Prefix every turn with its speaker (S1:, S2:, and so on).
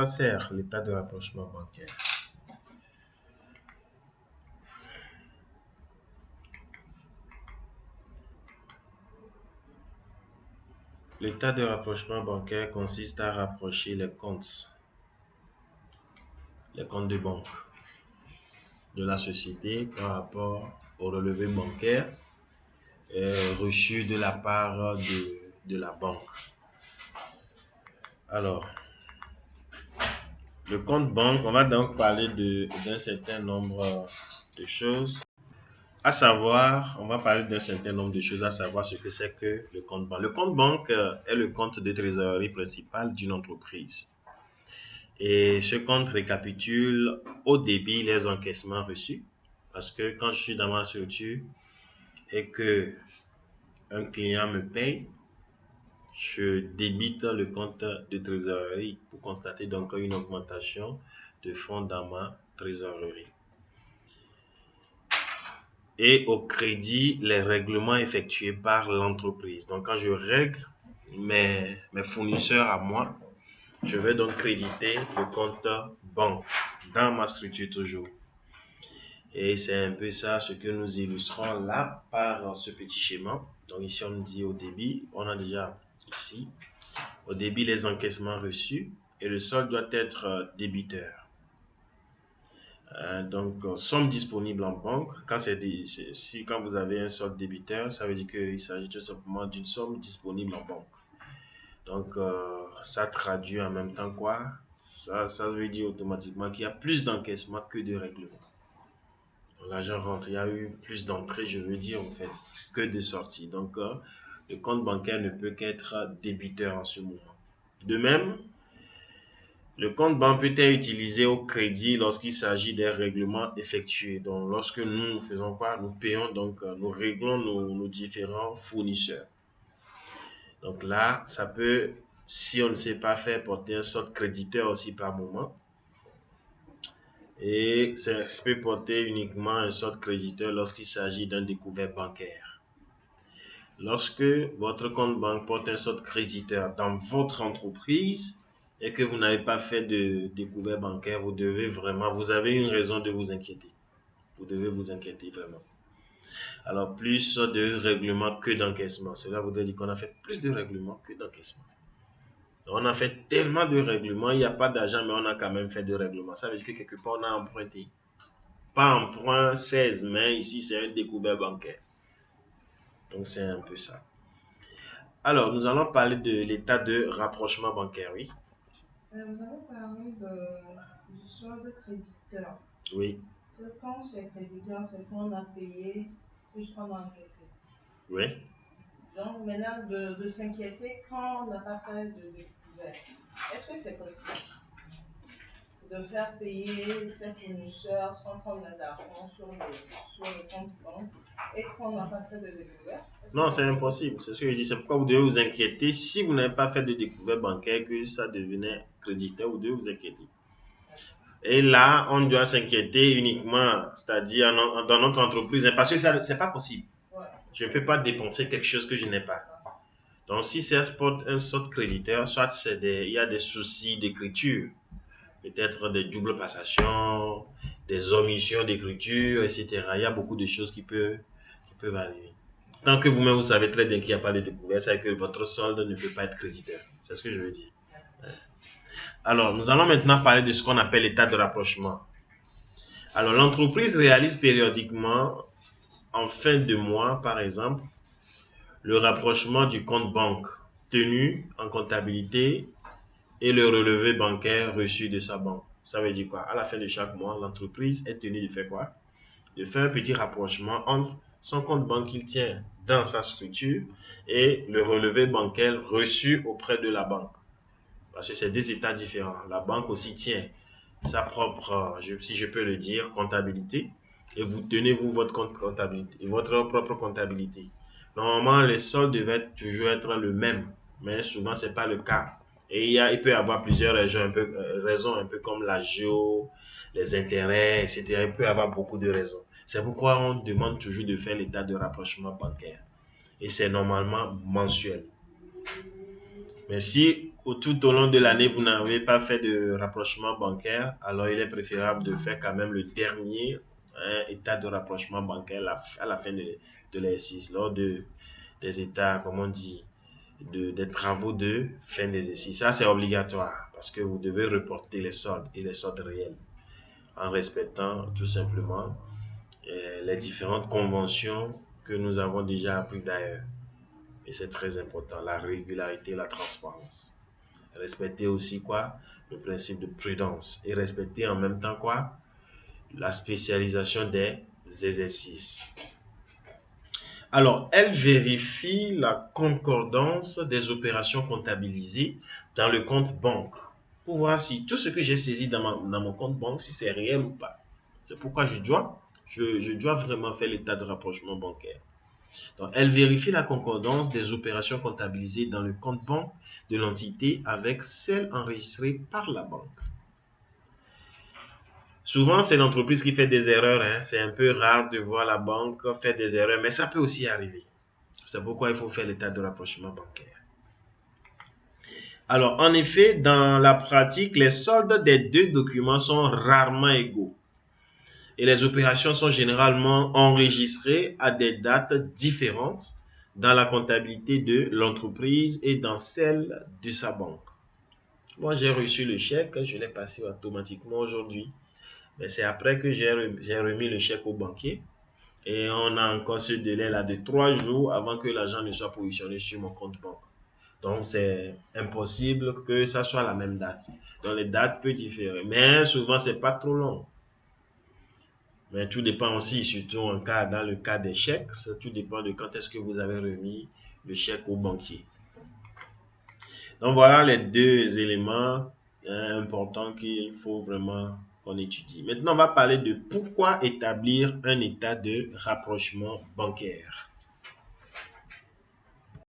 S1: ça sert, l'état de rapprochement bancaire? L'état de rapprochement bancaire consiste à rapprocher les comptes de banque de la société par rapport au relevé bancaire reçu de la part de la banque. Alors, le compte banque, on va donc parler d'un certain nombre de choses. À savoir, on va parler d'un certain nombre de choses, à savoir ce que c'est que le compte banque. Le compte banque est le compte de trésorerie principal d'une entreprise. Et ce compte récapitule au débit les encaissements reçus. Parce que quand je suis dans ma structure et que un client me paye, je débite le compte de trésorerie pour constater donc une augmentation de fonds dans ma trésorerie. Et au crédit, les règlements effectués par l'entreprise. Donc, quand je règle mes fournisseurs à moi, je vais donc créditer le compte banque dans ma structure toujours. Et c'est un peu ça ce que nous illustrons là par ce petit schéma. Donc ici, on dit au débit, on a déjà ici, au débit les encaissements reçus et le solde doit être débiteur. Donc, somme disponible en banque. Quand vous avez un solde débiteur, ça veut dire qu'il s'agit tout simplement d'une somme disponible en banque. Donc, ça traduit en même temps quoi? Ça veut dire automatiquement qu'il y a plus d'encaissement que de règlement. L'argent rentre, il y a eu plus d'entrées, je veux dire en fait, que de sorties. Donc, le compte bancaire ne peut qu'être débiteur en ce moment. De même, le compte banque peut être utilisé au crédit lorsqu'il s'agit des règlements effectués. Donc, lorsque nous faisons quoi? Nous payons, donc nous réglons nos différents fournisseurs. Donc là, ça peut, si on ne sait pas faire, porter un solde créditeur aussi par moment. Et ça peut porter uniquement un solde créditeur lorsqu'il s'agit d'un découvert bancaire. Lorsque votre compte banque porte un solde créditeur dans votre entreprise, et que vous n'avez pas fait de découvert bancaire, vous avez une raison de vous inquiéter. Vous devez vous inquiéter vraiment. Alors, plus de règlements que d'encaissement. Cela voudrait dire qu'on a fait plus de règlements que d'encaissement. On a fait tellement de règlements, il n'y a pas d'argent, mais on a quand même fait de règlements. Ça veut dire que quelque part, on a emprunté. Pas emprunt 16, mais ici, c'est un découvert bancaire. Donc, c'est un peu ça. Alors, nous allons parler de l'état de rapprochement bancaire, oui.
S2: Vous avez parlé du solde créditeur.
S1: Oui.
S2: Quand c'est créditeur, c'est qu'on a payé plus qu'on a encaissé.
S1: Oui.
S2: Donc maintenant, de s'inquiéter quand on n'a pas fait de découvert. Est-ce que c'est possible de faire payer ses fournisseurs sans qu'on ait d'argent sur le compte banque et qu'on n'a pas fait de découvert?
S1: Non, c'est impossible. C'est ce que je dis. C'est pourquoi vous devez vous inquiéter. Si vous n'avez pas fait de découvert bancaire, que ça devenait créditeur, vous devez vous inquiéter. Et là, on doit s'inquiéter uniquement, c'est-à-dire dans notre entreprise, parce que ça, c'est pas possible.
S2: Ouais.
S1: Je ne peux pas dépenser quelque chose que je n'ai pas. Donc, si c'est un solde créditeur, soit il y a des soucis d'écriture, peut-être des doubles passations, des omissions d'écriture, etc. Il y a beaucoup de choses qui peuvent arriver. Tant que vous-même, vous savez très bien qu'il n'y a pas de découvert, c'est que votre solde ne peut pas être créditeur. C'est ce que je veux dire. Alors, nous allons maintenant parler de ce qu'on appelle l'état de rapprochement. Alors, l'entreprise réalise périodiquement, en fin de mois, par exemple, le rapprochement du compte banque tenu en comptabilité et le relevé bancaire reçu de sa banque. Ça veut dire quoi? À la fin de chaque mois, l'entreprise est tenue de faire quoi? De faire un petit rapprochement entre son compte banque qu'il tient dans sa structure et le relevé bancaire reçu auprès de la banque. Parce que c'est deux états différents. La banque aussi tient sa propre, si je peux le dire, comptabilité. Et vous tenez, votre compte comptabilité, votre propre comptabilité. Normalement, les soldes devaient toujours être le même. Mais souvent, ce n'est pas le cas. Et il peut y avoir plusieurs raisons un peu comme la géo, les intérêts, etc. Il peut y avoir beaucoup de raisons. C'est pourquoi on demande toujours de faire l'état de rapprochement bancaire. Et c'est normalement mensuel. Mais si tout au long de l'année, vous n'avez pas fait de rapprochement bancaire, alors il est préférable de faire quand même le dernier état de rapprochement bancaire à la fin de l'exercice, lors des états, comme on dit, des travaux de fin d'exercice. Ça, c'est obligatoire parce que vous devez reporter les soldes et les soldes réels en respectant tout simplement les différentes conventions que nous avons déjà apprises d'ailleurs. Et c'est très important, la régularité, la transparence. Respecter aussi quoi? Le principe de prudence. Et respecter en même temps quoi? La spécialisation des exercices. Alors, elle vérifie la concordance des opérations comptabilisées dans le compte banque pour voir si tout ce que j'ai saisi dans mon compte banque, si c'est réel ou pas. C'est pourquoi je dois vraiment faire l'état de rapprochement bancaire. Donc, elle vérifie la concordance des opérations comptabilisées dans le compte banque de l'entité avec celles enregistrées par la banque. Souvent, c'est l'entreprise qui fait des erreurs. Hein. C'est un peu rare de voir la banque faire des erreurs, mais ça peut aussi arriver. C'est pourquoi il faut faire l'état de rapprochement bancaire. Alors, en effet, dans la pratique, les soldes des deux documents sont rarement égaux. Et les opérations sont généralement enregistrées à des dates différentes dans la comptabilité de l'entreprise et dans celle de sa banque. Moi, j'ai reçu le chèque, je l'ai passé automatiquement aujourd'hui. Mais c'est après que j'ai remis le chèque au banquier. Et on a encore ce délai-là de 3 jours avant que l'argent ne soit positionné sur mon compte banque. Donc, c'est impossible que ça soit la même date. Donc, les dates peuvent différer. Mais souvent, ce n'est pas trop long. Mais tout dépend aussi, surtout dans le cas des chèques, tout dépend de quand est-ce que vous avez remis le chèque au banquier. Donc, voilà les deux éléments importants qu'il faut vraiment qu'on étudie. Maintenant, on va parler de pourquoi établir un état de rapprochement bancaire.